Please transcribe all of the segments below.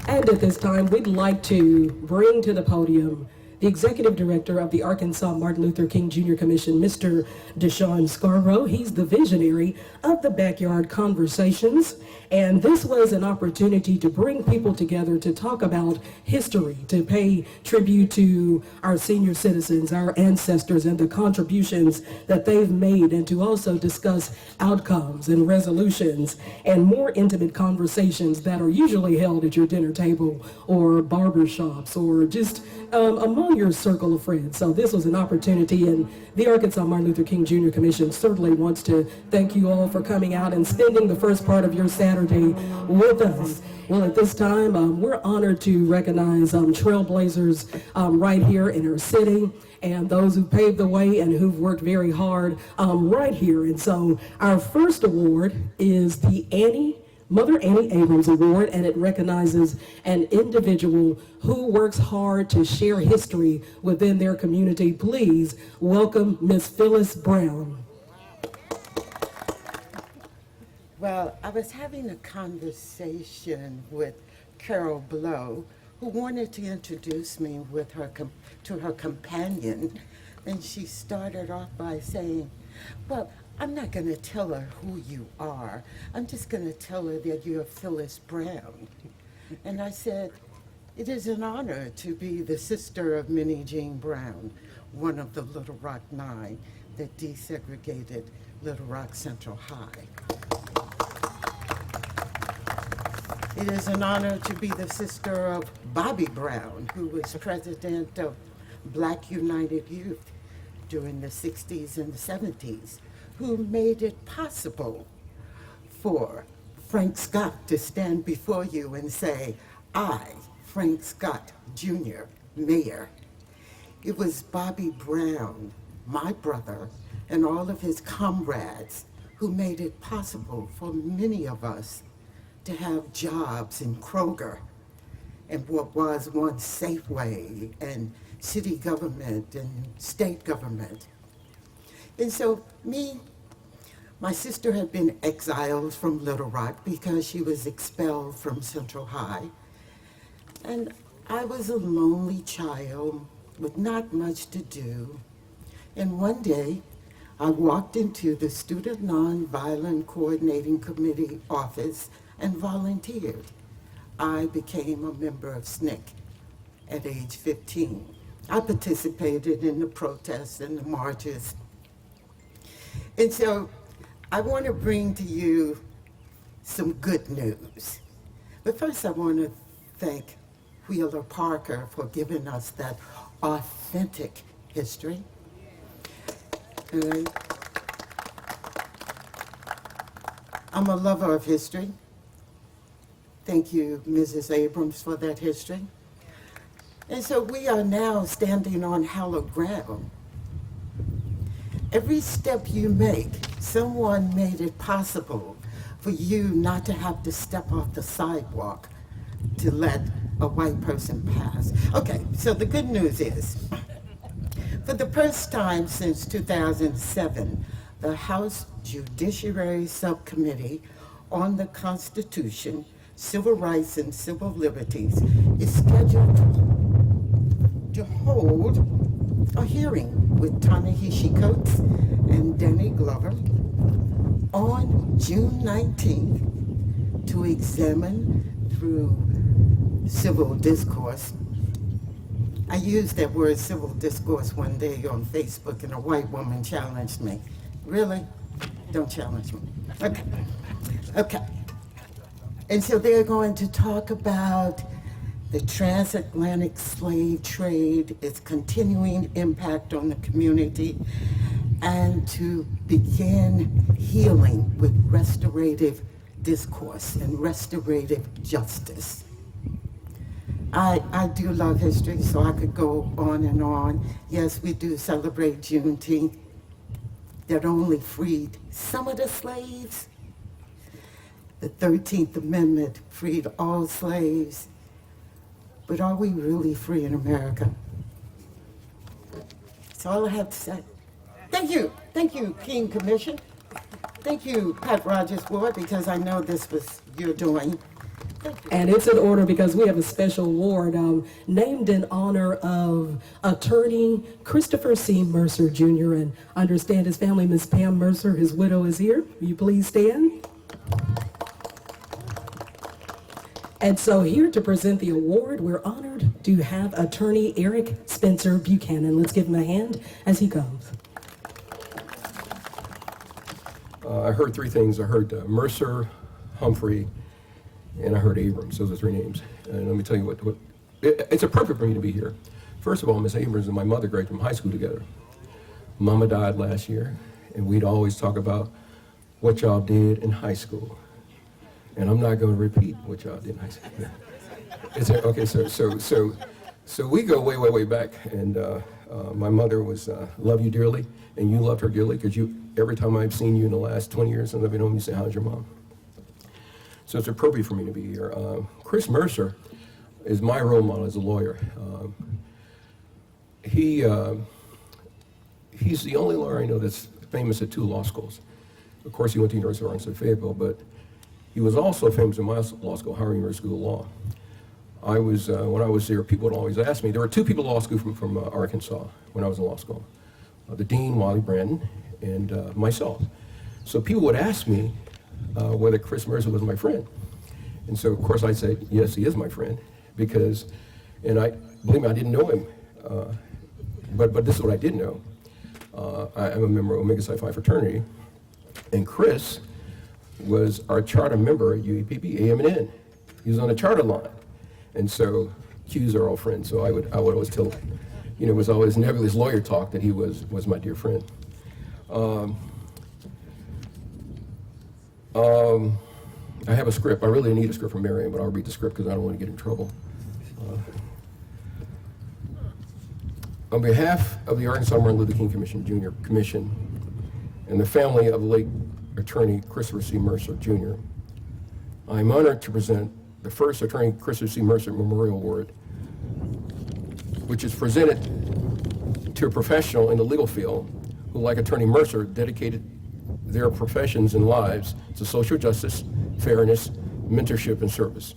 And at this time, we'd like to bring to the podium the Executive Director of the Arkansas Martin Luther King Jr. Commission, Mr. Deshaun Scarborough. He's the visionary of the Backyard Conversations. And this was an opportunity to bring people together to talk about history, to pay tribute to our senior citizens, our ancestors, and the contributions that they've made, and to also discuss outcomes and resolutions and more intimate conversations that are usually held at your dinner table or barber shops or just among your circle of friends. So this was an opportunity, and the Arkansas Martin Luther King Jr. Commission certainly wants to thank you all for coming out and spending the first part of your Saturday with us. Well, at this time, we're honored to recognize trailblazers right here in our city, and those who paved the way and who've worked very hard right here. And so our first award is the Mother Annie Abrams Award, and it recognizes an individual who works hard to share history within their community. Please welcome Miss Phyllis Brown. Well, I was having a conversation with Carol Blow, who wanted to introduce me with to her companion, and she started off by saying, well, I'm not going to tell her who you are. I'm just going to tell her that you're Phyllis Brown. And I said, it is an honor to be the sister of Minnie Jean Brown, one of the Little Rock Nine that desegregated Little Rock Central High. It is an honor to be the sister of Bobby Brown, who was president of Black United Youth during the 60s and the 70s, who made it possible for Frank Scott to stand before you and say, I, Frank Scott Jr., Mayor. It was Bobby Brown, my brother, and all of his comrades who made it possible for many of us to have jobs in Kroger and what was once Safeway and city government and state government. And so my sister had been exiled from Little Rock because she was expelled from Central High. And I was a lonely child with not much to do. And one day, I walked into the Student Nonviolent Coordinating Committee office and volunteered. I became a member of SNCC at age 15. I participated in the protests and the marches. And so I want to bring to you some good news. But first I want to thank Wheeler Parker for giving us that authentic history. I'm a lover of history. Thank you, Mrs. Abrams, for that history. And so we are now standing on hallowed ground. Every step you make, someone made it possible for you not to have to step off the sidewalk to let a white person pass. Okay, so the good news is, for the first time since 2007, the House Judiciary Subcommittee on the Constitution, Civil Rights and Civil Liberties is scheduled to hold a hearing with Ta-Nehisi Coates and Danny Glover on June 19th to examine through civil discourse. I used that word civil discourse one day on Facebook and a white woman challenged me. Really? Don't challenge me. Okay. Okay. And so they're going to talk about the transatlantic slave trade, its continuing impact on the community, and to begin healing with restorative discourse and restorative justice. I do love history, so I could go on and on. Yes, we do celebrate Juneteenth that only freed some of the slaves. The 13th Amendment freed all slaves. But are we really free in America? That's all I have to say. Thank you, King Commission. Thank you, Pat Rogers Board, because I know this was your doing. And it's in order because we have a special award named in honor of attorney Christopher C. Mercer, Jr. And I understand his family, Ms. Pam Mercer, his widow, is here. Will you please stand? And so here to present the award, we're honored to have attorney Eric Spencer Buchanan. Let's give him a hand as he comes. I heard three things. I heard Mercer, Humphrey, and I heard Abrams. Those are three names. And let me tell you it's appropriate for me to be here. First of all, Miss Abrams and my mother graduated from high school together. Mama died last year, and we'd always talk about what y'all did in high school. And I'm not going to repeat what y'all did in high school. Okay, so we go way, way, way back. And my mother was love you dearly, and you loved her dearly because every time I've seen you in the last 20 years and living home, you say, how's your mom? So it's appropriate for me to be here. Chris Mercer is my role model as a lawyer. He's the only lawyer I know that's famous at two law schools. Of course, he went to the University of Arkansas Fayetteville, but he was also famous in my law school, Howard University School of Law. When I was there, people would always ask me. There were two people in law school from Arkansas when I was in law school. The dean, Wally Brandon, and myself. So people would ask me whether Chris Mercer was my friend. And so, of course, I'd say, yes, he is my friend, because, believe me, I didn't know him, but this is what I did know. I'm a member of Omega Psi Phi fraternity, and Chris was our charter member at UEPB, AM and N. He was on the charter line. And so, Q's are all friends, so I would always tell him, it was always nebulous lawyer talk that he was my dear friend. I have a script. I really need a script from Marion, but I'll read the script because I don't want to get in trouble. On behalf of the Arkansas Martin Luther King Commission, Jr. Commission, and the family of the late attorney Christopher C. Mercer, Jr., I am honored to present the first attorney Christopher C. Mercer Memorial Award, which is presented to a professional in the legal field who, like attorney Mercer, dedicated their professions and lives to social justice, fairness, mentorship, and service.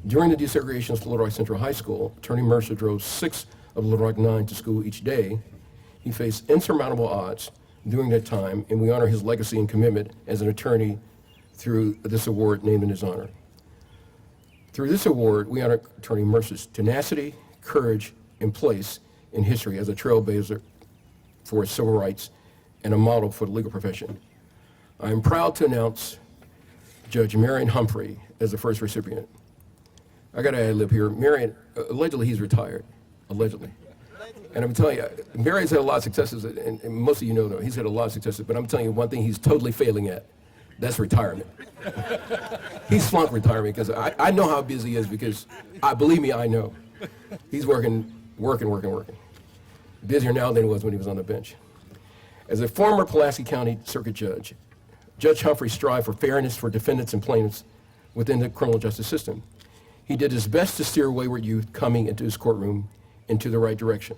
During the desegregation of Little Rock Central High School, attorney Mercer drove 6 of Little Rock 9 to school each day. He faced insurmountable odds during that time, and we honor his legacy and commitment as an attorney through this award named in his honor. Through this award, we honor attorney Mercer's tenacity, courage, and place in history as a trailblazer for civil rights and a model for the legal profession. I am proud to announce Judge Marion Humphrey as the first recipient. I got to ad-lib here. Marion, allegedly he's retired, allegedly. And I'm telling you, Marion's had a lot of successes, and most of you know that he's had a lot of successes, but I'm telling you one thing he's totally failing at. That's retirement. He's flunked retirement because I know how busy he is because, believe me, I know. He's working. Busier now than he was when he was on the bench. As a former Pulaski County Circuit Judge, Judge Humphrey strived for fairness for defendants and plaintiffs within the criminal justice system. He did his best to steer wayward youth coming into his courtroom into the right direction.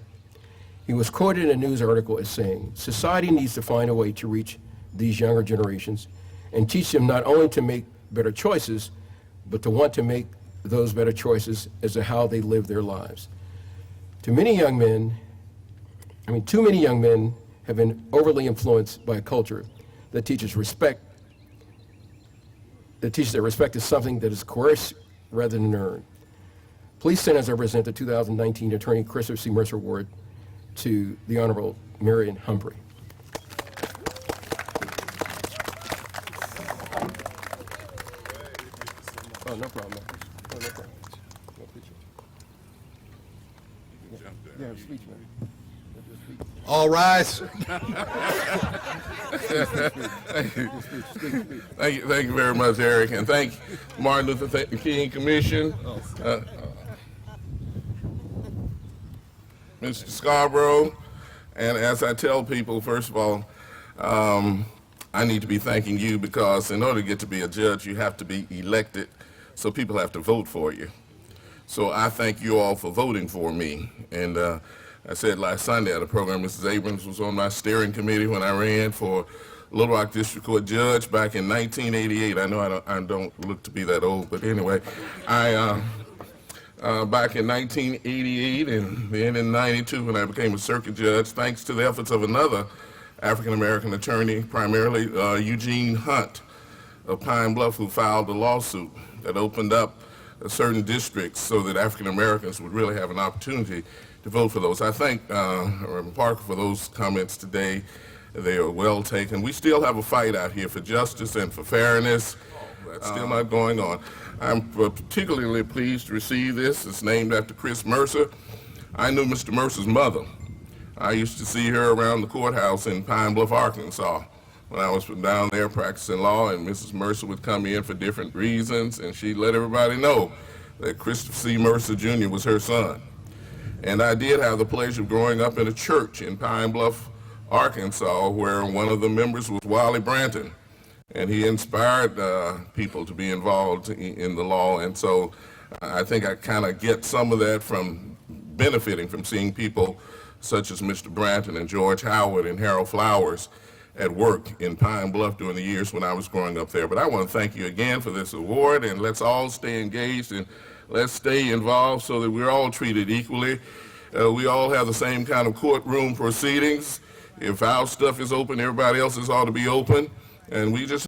He was quoted in a news article as saying, "Society needs to find a way to reach these younger generations and teach them not only to make better choices, but to want to make those better choices as to how they live their lives." Too many young men have been overly influenced by a culture that teaches respect, that respect is something that is coerced rather than earned. Please stand as I present the 2019 Attorney Christopher C. Mercer Award to the Honorable Marion Humphrey. Oh, no problem. Oh, no problem. No picture. Yeah, have a speech, man. All rise. Thank you very much, Eric, and thank Martin Luther King Commission, Mr. Scarborough, and as I tell people, first of all, I need to be thanking you because in order to get to be a judge, you have to be elected, so people have to vote for you. So I thank you all for voting for me, and I said last Sunday at a program, Mrs. Abrams was on my steering committee when I ran for Little Rock District Court judge back in 1988. I know I don't look to be that old, but anyway, back in 1988 and then in 92 when I became a circuit judge, thanks to the efforts of another African-American attorney, primarily Eugene Hunt of Pine Bluff, who filed a lawsuit that opened up certain districts so that African-Americans would really have an opportunity to vote for those. I thank Reverend Parker for those comments today. They are well taken. We still have a fight out here for justice and for fairness. That's still not going on. I'm particularly pleased to receive this. It's named after Chris Mercer. I knew Mr. Mercer's mother. I used to see her around the courthouse in Pine Bluff, Arkansas, when I was down there practicing law, and Mrs. Mercer would come in for different reasons, and she'd let everybody know that Christopher C. Mercer Jr. was her son. And I did have the pleasure of growing up in a church in Pine Bluff, Arkansas, where one of the members was Wally Branton, and he inspired people to be involved in the law. And so I think I kind of get some of that from benefiting from seeing people such as Mr. Branton and George Howard and Harold Flowers at work in Pine Bluff during the years when I was growing up there. But I want to thank you again for this award, and let's all stay engaged and let's stay involved so that we're all treated equally. We all have the same kind of courtroom proceedings. If our stuff is open, everybody else's ought to be open, and we just